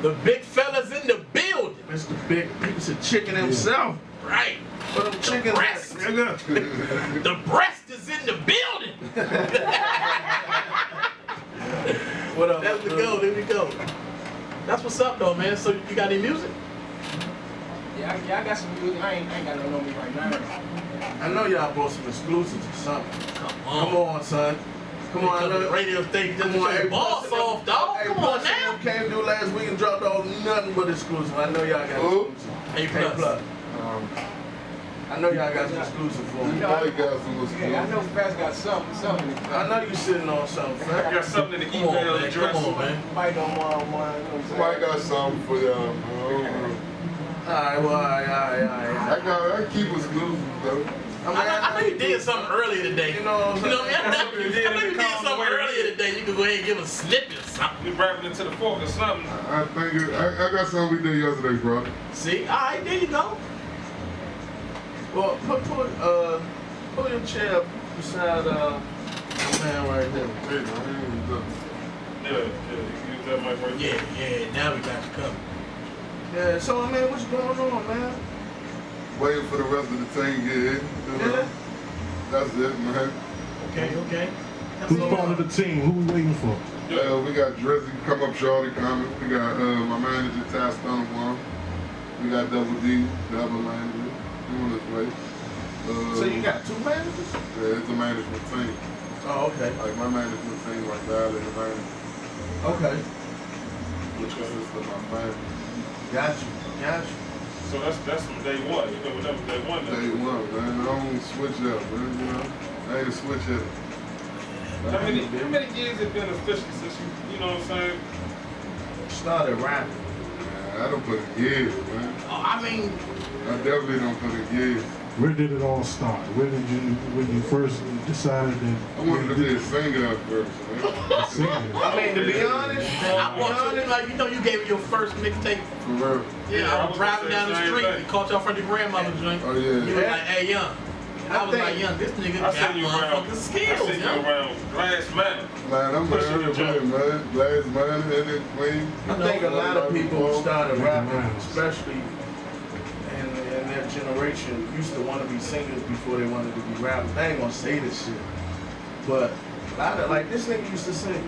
The big fella's in the building. Mr. Big Piece of Chicken himself. Right. But them chickens, nigga. The breast is in the building. What up? There we go. There we go. That's what's up, though, man. So you got any music? Yeah, I got some music. I ain't got no me right now. I know y'all brought some exclusives or something. Come on, son. Come on, I know. Radio station just Come on, your boss off, dog. Hey, Come on now. Came through last week and dropped off nothing but exclusive. I know y'all got exclusive. A plus. I know y'all got some exclusive for me. Yeah, I know Fatz got something. I know you sitting on something. I got something in the email address. Come on, man. Somebody don't want Somebody got something for y'all, man. Alright, well, alright. I keep exclusive, though. I know you did something earlier today. You know what I'm saying? I know you did something earlier today. You could go ahead and give a snippet or something. You rapping into the fork or something. I think I got something we did yesterday, bro. See? Alright, there you go. Well, put your chair beside the man right there. Yeah, you use that mic right there. Yeah, now we got you covered. Yeah, so man, what's going on, man? Waiting for the rest of the team to get in. Yeah. That's it, man. Okay. Who's part of the team? Who we waiting for? We got Drizzy come up shorty coming. We got my manager Ty Stunner. We got Double D, double manager. On his way. So you got two managers? Yeah, it's a management team. Oh, okay. Like my management team, like that, and the manager. Okay. Which consists of my family. Got you. So that's from day one. You know, that was day one. Day one, man. I don't switch up, man. You know, I ain't a switch up. How many years it been official since you know what I'm saying? Started rapping. Man, I don't put in years, man. Oh, I mean, I definitely don't put in years. Where did it all start? When you first decided that? I wanted to be a singer at first, man. Singing. I mean, to be honest, I walked in like, you know, you gave me your first mixtape. For real. Yeah, I was driving down the street and caught y'all from the grandmother's joint. Oh, You yeah. was like, hey, young. I was like, young, this nigga got motherfucking skills, I seen you around Glass Manor. Man, I'm everywhere, man. Glass man, in it, Queen. I think a lot of people who started rapping, especially in their generation, used to want to be singers before they wanted to be rappers. I ain't gonna say this shit, but a lot of, like, this nigga used to sing.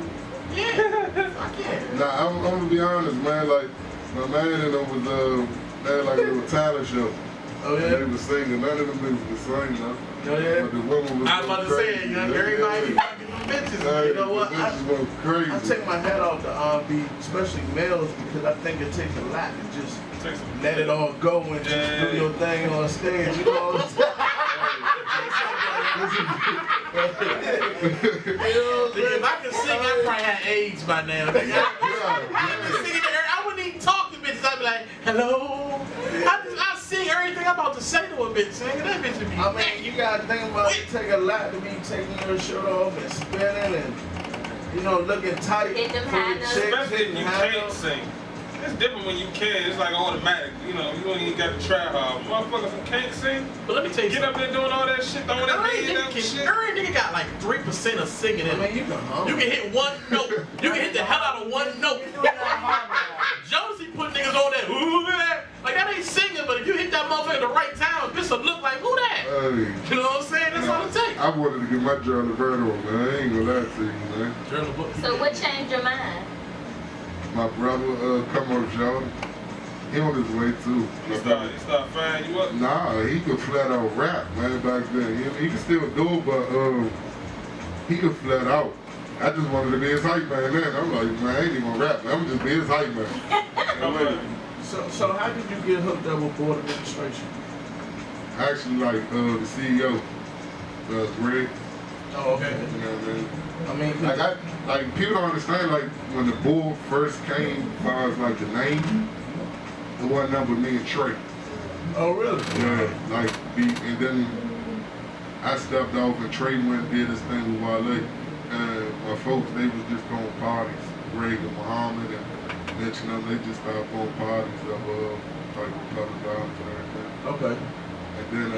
Yeah, fuck yeah. Nah, I'm gonna be honest, man. Like, my man and them was, they had like a little talent show. Oh, yeah? They was singing. None of them niggas was singing, though. Oh, yeah? But the woman was I was about to say, you know, everybody be fucking them bitches. You know what? Bitches went crazy. I take my head off the R&B, especially males, because I think it takes a lot to just let it all go and just do your thing on stage. You know what I'm saying? If I could sing, I probably had AIDS by now. I wouldn't even talk to bitches. I'd be like, hello. I sing everything I'm about to say to a bitch. Singing that bitch would be. I mean, you gotta think about it. Take a lot to be taking your shirt off and spinning and, you know, looking tight Hit them for high the notes. chicks. Especially if you high can't notes. sing. It's different when you can. It's like automatic. You know, you don't even got to try hard. Motherfuckers who can't sing, But let me tell you get up there doing all that shit, throwing that head up and shit. Every nigga got like 3% of singing in I mean, it. you can hum. You can hit one note. You can hit the hell out of one note. Josie put niggas on that. Ooh, that. Like, that ain't singing, but if you hit that motherfucker at the right time, this will look like, who that? Hey. You know what I'm saying? That's all it takes. I wanted to get my Journal of Bird on, man. I ain't gonna lie to you, man. So what changed your mind? My brother, come on, y'all. He on his way too. He start firing you up. Nah, he could flat out rap, man, back then. He could still do it, but he could flat out. I just wanted to be his hype man then. I'm like, man, I ain't even gonna rap, man. I'm just be his hype man. So how did you get hooked up with board administration? Actually, like, the CEO, Greg. Oh, okay. You know what I mean? I mean, Like people don't understand, like, when the bull first came, as far as like the name, it wasn't nothing but me and Trey. oh, really? Yeah, like, and then I stepped off and Trey went and did his thing with Wale. And my folks, they was just going parties. Greg and Muhammad and Mitch and them, they just started going parties of like Republic Dollars and everything. Okay. And then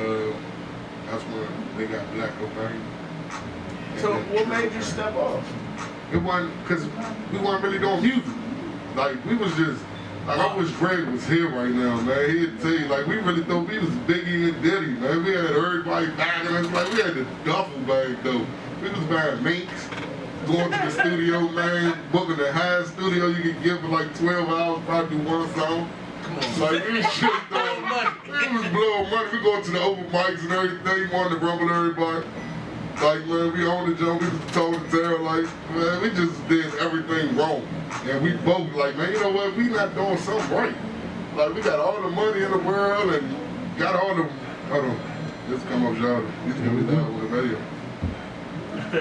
that's when they got Black O'Bang. So what made you step off? It wasn't, because we weren't really doing music. Like, we was just Like, I wish Greg was here right now, man. He'd tell you, like, we really thought we was Biggie and Diddy, man. We had everybody bagging us, like, we had the duffel bag, though. We was buying minks, going to the studio, man, booking the highest studio you could get for like 12 hours, probably do one song. Come on. Like, we was shit throwing money. We was blowing money. We going to the open mics and everything, wanted to rumble everybody. Like, man, we owned the jump, we was told to tell, like, man, we just did everything wrong. And we both like, man, you know what, we not doing something right. Like, we got all the money in the world and got all the, hold on, just come up, Shawty. He's gonna be down with the radio.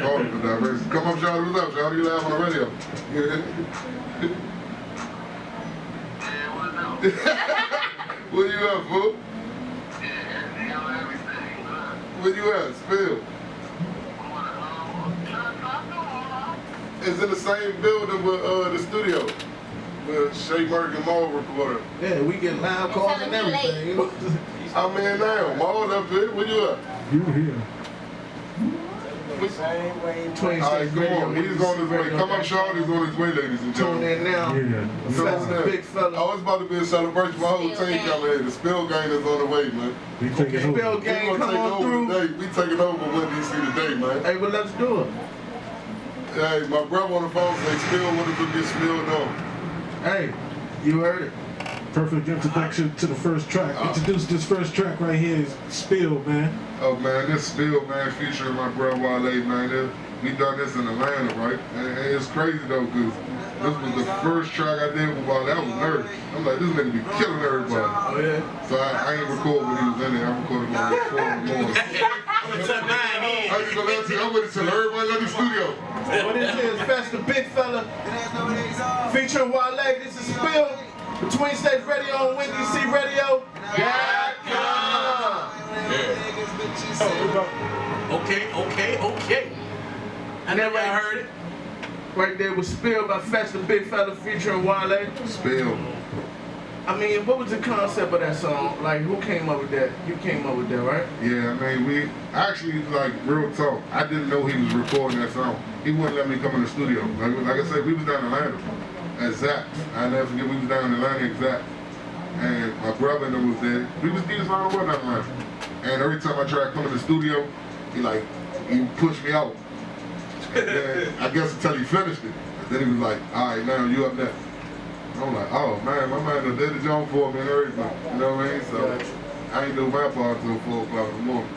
Call him for diversity. Come up, Shawty, what's up, Shawty? You live on the radio. Where you at, fool? Where you at? Spill. It's in the same building with the studio. With Shay Merck and Maul recorder. Yeah, we get loud calls and everything. You know? I'm in now. Maul up here. Where you at? You here. Same way. 26 All right, come on. He's on his way. Come up, Shawty's on his way, ladies and Tune gentlemen. in now. Yeah. That's the big fella. Oh, it's about to be a celebration. My whole team coming here. The SpillGang is on the way, man. We taking Okay, over. Bill We Gang, gonna come take on over through. today. We taking over when DC today, man. Hey, well, let's do it. Hey, my brother on the phone say Spill wanted to get spilled on. Hey, you heard it. Perfect introduction to the first track. Introduce this first track right here is Spill, man. Oh man, this Spill, man, featuring my brother Wale, man. We done this in Atlanta, right? And it's crazy though, cause this was the first track I did with Wale. I was nervous. I'm like, this nigga be killing everybody. Oh, yeah? So I ain't record when he was in there. I recorded when he was 4 in the morning. I'm gonna tuck mine in. I ain't gonna let you. I'm gonna tell everybody in the studio. What this is, Fetch the Big Fella. Featuring Wale. This is Spill. Between States Radio on WinDC Radio. Okay. I never heard it. Right there was Spill by Fetch the Big Fella featuring Wale. Spill. I mean, what was the concept of that song? Like, who came up with that? You came up with that, right? Yeah, I mean, we actually, like, real talk, I didn't know he was recording that song. He wouldn't let me come in the studio. Like I said, we was down in Atlanta at Zap. I never forget, we was down in Atlanta at Zap. And my brother was there. We was deep on the way down in Atlanta. And every time I tried to come in the studio, he pushed me out. And then, I guess until he finished it. And then he was like, all right, now you up next. I'm like, oh man, my man done did the job for me and everything. You know what I mean? So I ain't do my part until 4 o'clock in the morning.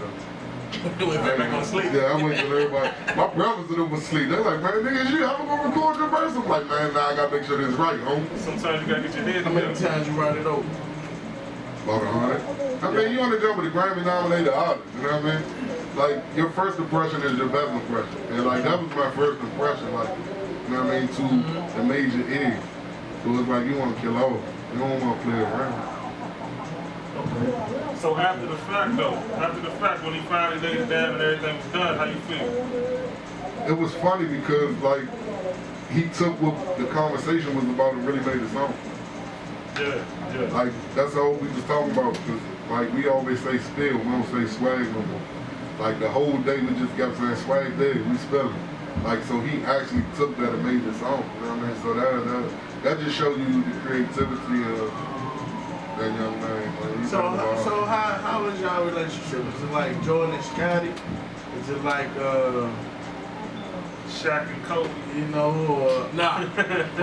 Do it back on sleep. Yeah, I wait till everybody. My brothers in them was asleep. They're like, man, nigga, you how we gonna record your verse? I'm like, man, nah, I gotta make sure this right, homie. Sometimes you gotta get your head How many together. times you write it over? About 100. I mean, you on the jump with the Grammy nominated artist, you know what I mean? Like, your first impression is your best impression. And like, that was my first impression, like, you know what I mean, to the major ear. So it's like, you wanna kill over. You don't wanna play around. So after the fact though, when he finally laid it down and everything was done, how you feel? It was funny because like he took what the conversation was about and really made a song. Yeah. Like that's all we was talking about. Cause like we always say spill, we don't say swag no more. Like the whole day we just kept saying swag there, we spilling. Like so he actually took that and made the song. You know what I mean? So that just shows you the creativity of that young man. So how was y'all relationship? Is it like Jordan and Scotty? Is it like Shaq and Kobe. you know, or Nah.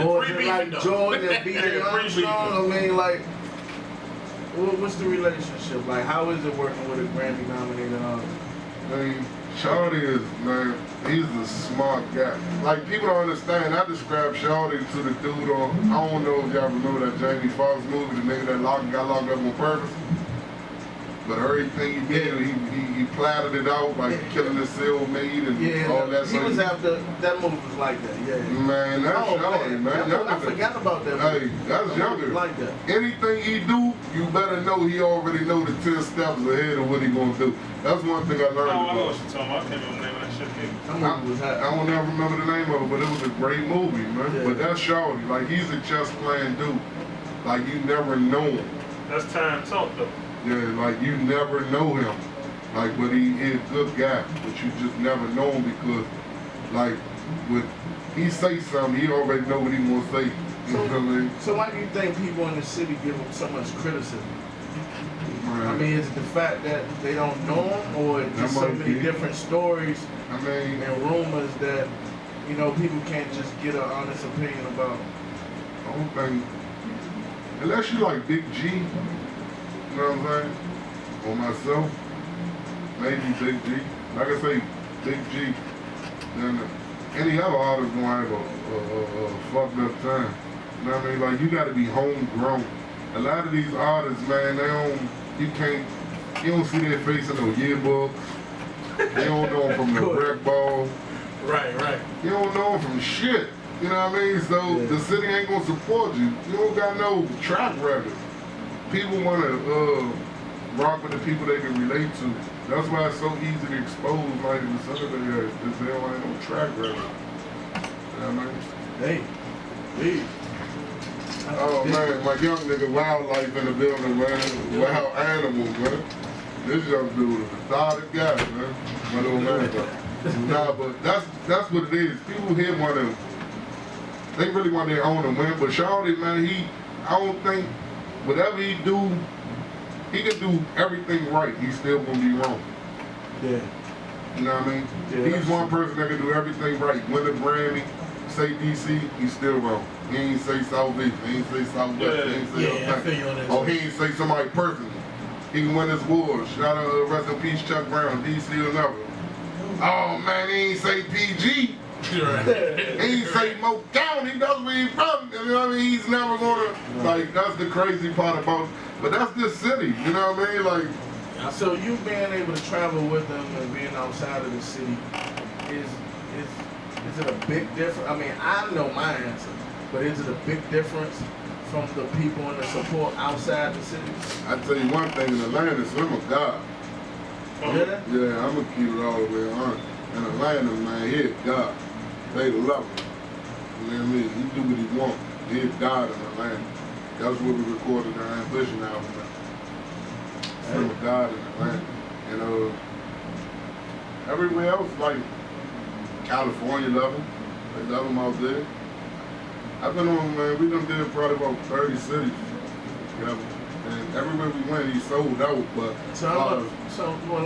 or is Free it like beefing, though. Jordan and B.J. Yeah, free Armstrong? I mean, like, what's the relationship? Like, how is it working with a Grammy nominated artist? I mean, Shawty is, man, he's a smart guy. Like, people don't understand. I describe Shawty to the dude on, I don't know if y'all remember that Jamie Foxx movie, the nigga that got locked up on purpose. But everything he did, he platted it out, like killing the cellmate and all that. He was after, that movie was like that, yeah. Man, that's Shawty, man. I forgot about that movie. Hey, that's younger. Like that. Anything he do, you better know he already know the 10 steps ahead of what he gonna do. That's one thing I learned. Oh, I know about. what you're talking about. I can't remember the name of that shit. That movie was hot. I don't ever remember the name of it, but it was a great movie, man. Yeah. But that's Shawty. Like, he's a chess playing dude. Like, you never know him. That's time talk though. Yeah, like, you never know him. Like, but he is a good guy. But you just never know him because, like, when he say something, he already know what he gonna say. You know what I mean? So why do you think people in the city give them so much criticism? Man, I mean, is it the fact that they don't know them, or That just so might many be. different stories I mean, and rumors that, you know, people can't just get an honest opinion about? I don't think, unless you like Big G, you know what I'm saying? Or myself, maybe Big G. Like I say, Big G, then any other artist gonna have a fucked up time. You know what I mean? Like, you gotta be homegrown. A lot of these artists, man, you don't see their face in no yearbooks. You don't know them from the rec ball. Right. You don't know them from shit. You know what I mean? So the city ain't gonna support you. You don't got no track record. People wanna rock with the people they can relate to. That's why it's so easy to expose like the celebrity areas, because they don't have no track record. You know what I mean? Hey. Oh man, my young nigga wildlife in the building, man. Wild animals, man. This young dude is a methodic guy, man. My little man. Nah, but that's what it is. People here they really want their own to win, but Shawty, man, I don't think, whatever he do, he can do everything right. He's still gonna be wrong. Yeah. You know what I mean? Yeah, He's one person that can do everything right. Win the Grammy, say DC, he's still wrong. He ain't say South East, he ain't say Southwest, he ain't say I feel you on that. oh, he ain't say somebody personally. He can win his award. Shout out rest in peace, Chuck Brown, DC or never. Oh man, he ain't say PG. Right. He ain't say Mo County, that's where he's from. You know what I mean? He's never gonna, like, that's the crazy part about, but that's this city, you know what I mean? Like, So you being able to travel with them and being outside of the city, is it a big difference? I mean, I know my answer, but is it a big difference from the people and the support outside the city? I tell you one thing, in Atlanta, I'm a god. Yeah? Yeah, I'm gonna keep it all the way on. In Atlanta, man, he a god. They love him. You know what I mean? He do what he want. He a god in Atlanta. That's where we recorded our Ambition album. I'm a god in Atlanta. And everywhere else, like California love him. They love him out there. I've been on, man, we done did probably about 30 cities together. And everywhere we went, he sold out, but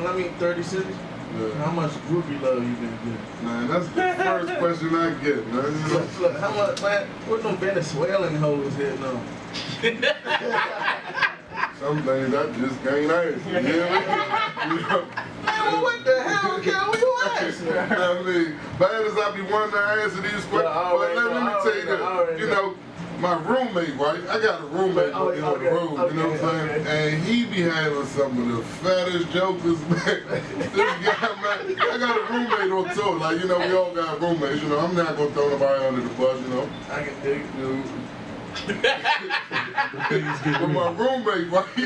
let me 30 cities? yeah. How much groupie love you been getting? Man, that's the first question I get, man. You know? Look, how much, man, what them Venezuelan hoes hitting on? Some things I just can't answer. You know what I mean? Man, what the hell, Cal? What you asking? You know what I mean? Bad as I be wanting to answer these questions, but let me tell you this. You know, my roommate, right? I got a roommate in the room, you know what I'm saying? And he be having some of the fattest jokers, man. This guy, man, I got a roommate on tour. Like, you know, we all got roommates, you know. I'm not gonna throw nobody under the bus, you know. I can dig it. You know. But my roommate, right?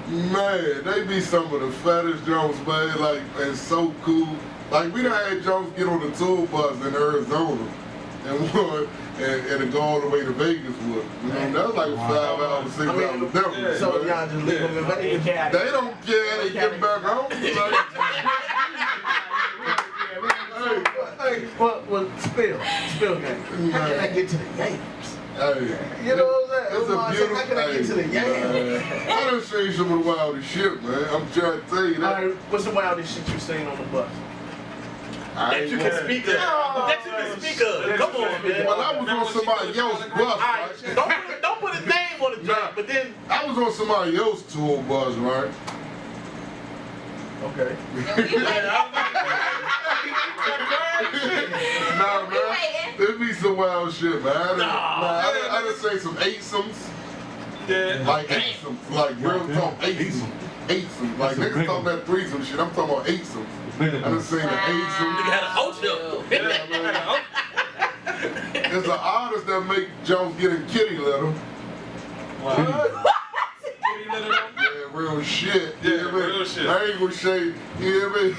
Man, they be some of the fattest jokes, man. Like, and so cool. Like, we done had jokes get on the tour bus in Arizona and to go all the way to Vegas with. You know, that's like 5 hours, 6 hours difference. So y'all just leave them in Vegas? They don't care. They get back home. Hey, well, SpillGang. How can I get to the Yankees? Hey, You know what I'm saying? it's a beautiful How can I get to the Yankees? I done seen some of the wildest shit, man. I'm trying to tell you that. Alright, what's the wildest shit you seen on the bus? That you can speak of. That you can speak of. Come on, man. Well, I was on somebody else's bus, right? Don't put his name on the track, but then I was on somebody else's tour bus, right? Okay. Nah, man. It be some wild shit, man. I done say some eights-ums. Yeah. Like eights-ums. Like real talk eights-ums. Eights-ums. Like niggas talking about threesome shit. I'm talking about eights-ums. I done seen the eights-ums. nigga had an ocho. Yeah, man. There's an artist that make Jones getting kitty litter. Yeah, real shit. Yeah, man. real shit. I ain't gonna say, yeah, man.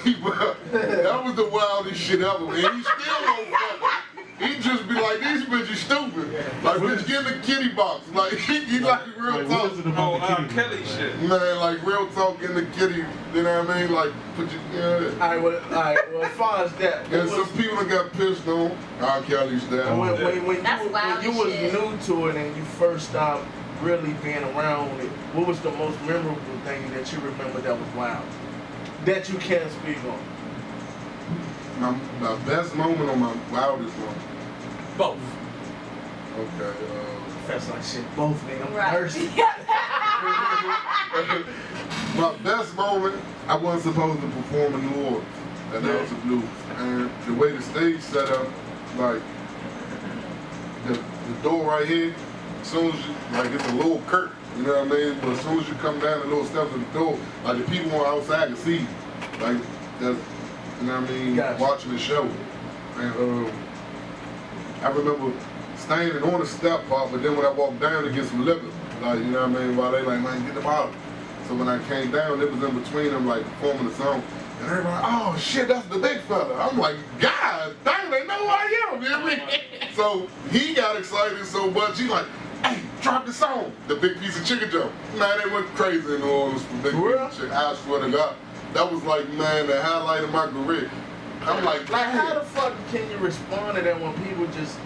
That was the wildest shit ever, man. He still don't fuck. he just be like, these bitches stupid. Like, bitch, get in the kitty box. Like, he like real talk. Oh, Kelly shit. Man, like real talk in the kitty, you know what I mean? Like, put your, yeah. Well, as far as that, And some people that got pissed on, R. Kelly's that. when That's you was shit. new to it and you first started really being around it, what was the most memorable thing that you remember that was wild? That you can't speak on? My best moment or my wildest moment? Both. Okay, That's like shit, both nigga. I'm Right. thirsty. my best moment, I wasn't supposed to perform in New Orleans at the House of Blues. And the way the stage set up, like, the door right here, as soon as you, like, it's a little curtain, you know what I mean? But as soon as you come down the little steps of the door, like, the people on outside can see you. Like, that's, you know what I mean, Gotcha. watching the show. And I remember standing on the step part, but then when I walked down to get some liquor, like, you know what I mean, while they like, man, get the bottle. So when I came down, it was in between them, like, performing the song. And everybody, oh shit, that's the big fella. I'm like, God dang, they know who I am, you know what I mean? So he got excited so much, he like, hey, drop the song. The big piece of chicken jump. Man, they went crazy in New Orleans for big piece of chicken. I swear to God. That was like, man, the highlight of my career. I'm like how the fuck can you respond to that when people just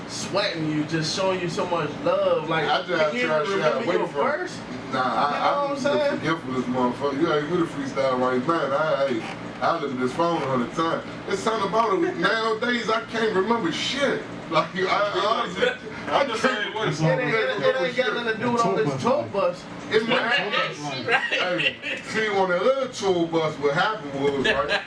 sweating you, just showing you so much love? Like, I just can you try to remember away your from verse? Nah, I'm just forgetful this motherfucker. You ain't with a freestyle right now. I look at this phone all the time. It's something about it. Nowadays, I can't remember shit. Like, I honestly, I I'm the same way. It ain't got nothing to do with all this tour bus. It might hey, see, on the other tour bus, what happened was, right,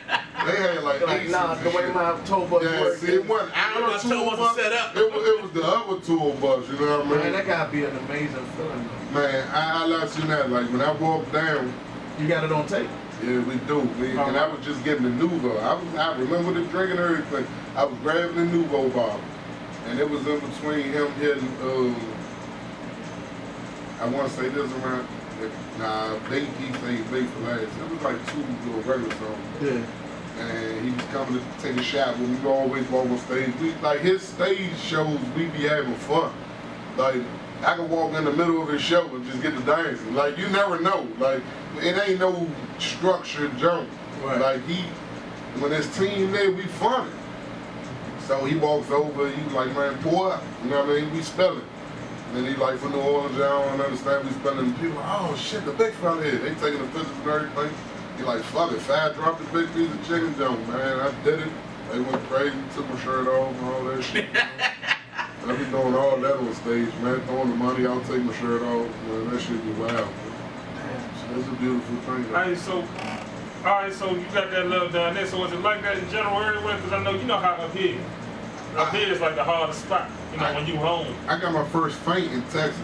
they had like Like, nah, the way my tour bus yeah, works. see, it wasn't our My tour tour bus bus. set up. It was the other tour bus, you know what I mean? Man, that gotta be an amazing feeling. Man, I let you know, like, when I walked down, You got it on tape. yeah, we do. And I was just getting the Nouveau. I remember the drink and everything. I was grabbing the Nouveau bottle. And it was in between him hitting, I want to say this around, he say bait for last. It was like 2 little regular songs. Yeah. And he was coming to take a shot when we always walk on stage. Like his stage shows, we be having fun. Like, I can walk in the middle of his show and just get to dancing. Like, you never know. Like, it ain't no structured jump. Right. Like, when his team there, we funny. So he walks over, he like, man, pour up. You know what I mean? We spelling. And then he like, from New Orleans, y'all don't understand, we spelling. People like, oh shit, the big fella here. They taking the pictures and everything. He like, fuck it, Fat dropped the big piece of chicken jump, man. I did it. They went crazy, took my shirt off and all that shit. I be doing all that on stage, man. Throwing the money out, take my shirt off, man. That shit be wild. Damn, so it's a beautiful thing. Alright, so you got that love down there. So was it like that in general everywhere? Because I know you know how up here is like the hardest spot. You know, when you home. I got my first faint in Texas.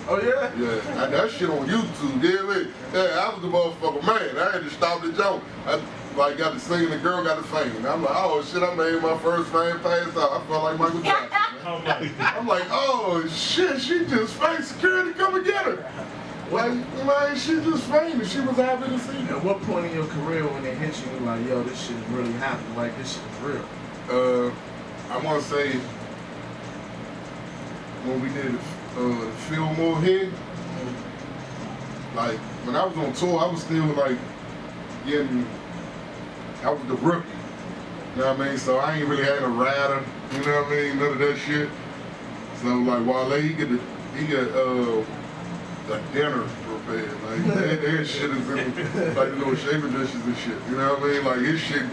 Oh yeah? Yeah, that shit on YouTube, yeah, I was the motherfucker, man. I had to stop the joke. I like got to sing and the girl got to faint. And I'm like, oh shit, I made my first faint pass out. I felt like Michael Jackson. I'm like, oh shit, she just faint. Security, come and get her. Like, man, she just fainted. She was happy to see me. At what point in your career when it hit you, like, yo, this shit is really happening, like, this shit is real? I want to say when we did the Fillmore here, like when I was on tour, I was still like I was the rookie. You know what I mean? So I ain't really had a rider. You know what I mean? None of that shit. So like Wale, he get the dinner prepared. Like that shit is in like the little shaving dishes and shit. You know what I mean? Like his shit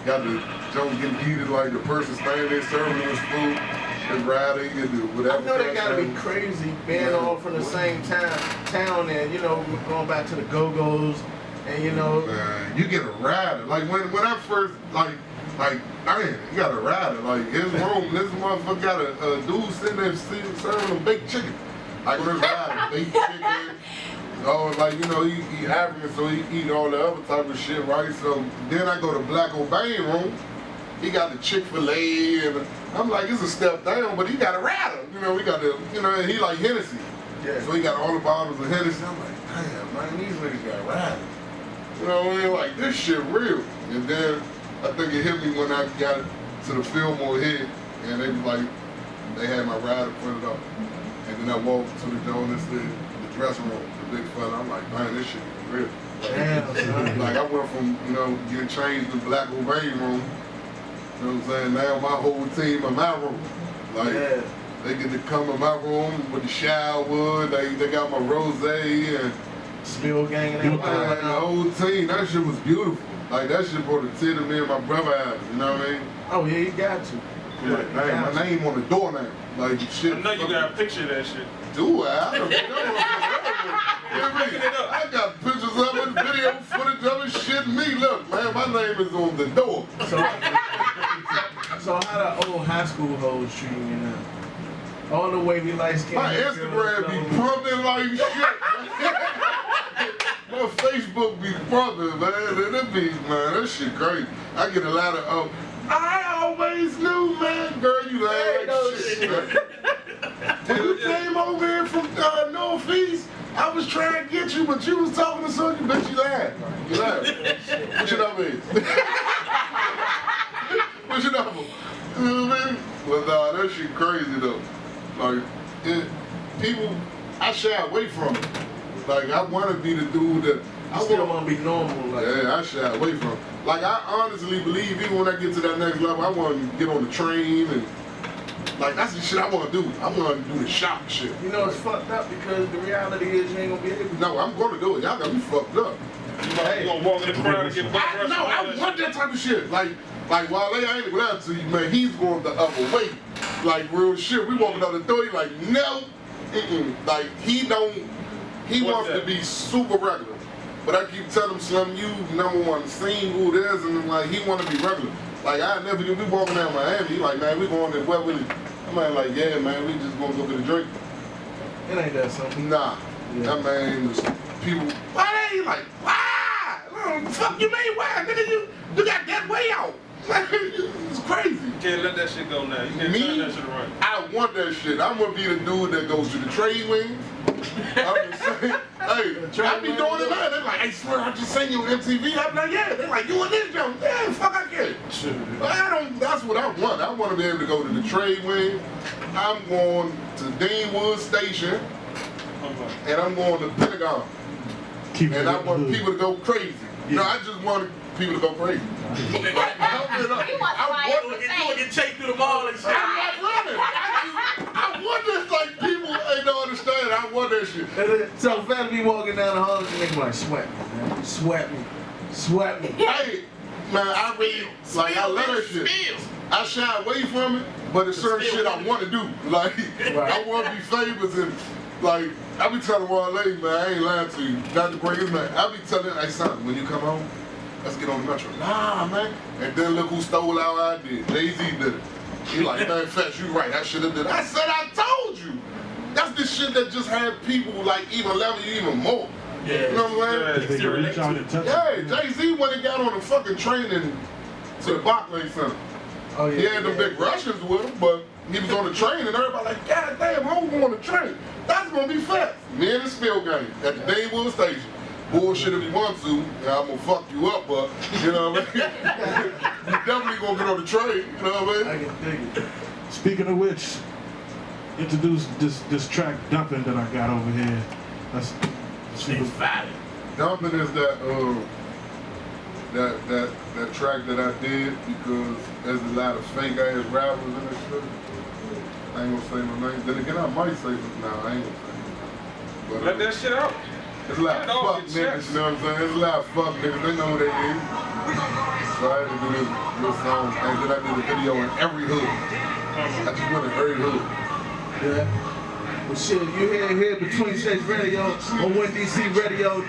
got the Jones getting heated, like the person standing there serving his food, his rider, he can do whatever. I know they gotta be crazy being all from the same town and, you know, going back to the Go-Go's and, you know. Man, you get a rider. Like when I first, like, man, you got a rider. Like his room, this motherfucker got a dude sitting there serving him baked chicken. Like on his rider, baked chicken. Oh, like, you know, he African, so he eat all the other type of shit, right? So then I go to Black Obey room. He got the Chick-fil-A, and I'm like, it's a step down, but he got a rider. You know, we got the, you know, and he like Hennessy. Yeah. So he got all the bottles of Hennessy. I'm like, damn, man, these niggas got riders. You know what I mean? Like, this shit real. And then I think it hit me when I got to the Fillmore here, and they was like, they had my rider printed up. And then I walked to the door and it's the dressing room, the big fella. I'm like, man, this shit is real. Damn, Like I went from, you know, getting changed in the black and white room, you know what I'm saying? Now my whole team in my room. Like they get to come in my room with the shower, they got my rosé and SpillGang and everything. like, the whole team. That shit was beautiful. Like that shit brought a tear to me and my brother eyes, you know what I mean? Oh yeah, you got to. Like, man, my name on the door now. Like shit. I know you got a picture of that shit. Do I? I don't know. I got pictures of it, video footage of it, shit me. Look, man, my name is on the door. So how the old high school hoes treating you now? All the way we like skin. My Instagram be pumping like shit. My Facebook be pumping, man. And it be, man, that shit crazy. I get a lot of, I always knew, man. Girl, you laugh like shit, man. When you came over here from Northeast, I was trying to get you, but you was talking to someone, you bet you laughed. You laughed. What your number is? What's your number? You know what I mean? But nah, that shit crazy though. Like, people, I shy away from it. Like, I want to be the dude that I still want to be normal. Like, yeah, I shy away from it. Like, I honestly believe even when I get to that next level, I want to get on the train and, like, that's the shit I want to do. I want to do the shop shit. you know, it's fucked up because the reality is you ain't going to be able to. No, I'm going to do it. Y'all got me fucked up. You gonna walk in the crowd and get butt brushed? No, I want that type of shit. Like Wale, I ain't gonna lie to you, man. He's going the other way. Like, real shit. We walking out the door, he like, no. Like, he wants to be super regular. But I keep telling him, Slim, you number one scene who it is, and like, he want to be regular. Like, I never do. We walking down Miami, he like, man, we going to where with it? I'm like, yeah, man, we just gonna go get a drink. It ain't that simple. Nah. Yeah. That man was people, why they like, why? Fuck you mean, why? Nigga, you got that way out. It's crazy. You can't let that shit go now. You can't turn that shit around. I want that shit. I'm gonna be the dude that goes to the trade wing. I'm just saying, hey, I be doing it now. They're like, I swear I just seen you on MTV. I'm like, yeah. They're like, you in this jump? Yeah, fuck I can't. That's what I want. I want to be able to go to the trade wing. I'm going to Deanwood Station, and I'm going to Pentagon. And I want people to go crazy. No, I just want people to go crazy. You want to get chased through the mall and shit. I'm not running. I want this, like, people ain't don't understand. I want that shit. So fat be walking down the hall and nigga like, sweat me, man. Sweat me. Hey, man, I really, like, I love that shit. I shy away from it, but it's certain shit I want to do. Like, I want to be famous and, like, I be telling Wale, man, I ain't lying to you. Not to bring his man. I be telling him, hey, son, when you come home, let's get on the metro. Nah, man. And then look who stole our idea. Jay-Z did it. He like, man, Fatz, you right. I should have did it. I said, I told you. That's the shit that just had people, like, even level you even more. Yeah. You know what I'm saying? Yeah, Jay-Z went and got on a fucking train to the Barclays Center. Oh, yeah. He had them big Russians with him, but he was on the train and everybody like, God damn, who's on the train? That's gonna be Fatz. Me and the SpillGang at the Deanwood Station. Bullshit if you want to, and I'm gonna fuck you up, but you know what I mean? You definitely gonna get on the train, you know what I mean? I can dig it. Speaking of which, introduce this track Dumping that I got over here. That's She's fat. Dumping is that track that I did because there's a lot of fake ass rappers in this shit. I ain't gonna say no name. Then again, I might say it. Nah, I ain't gonna say it. But, Let that shit out. there's a lot of fuck niggas, you know what I'm saying? There's a lot of fuck niggas, they know who they is. So I had to do this song, and then I did a video in every hood. I just went in every hood. Yeah. Well, shit, you here between States Radio on 1DC Radio.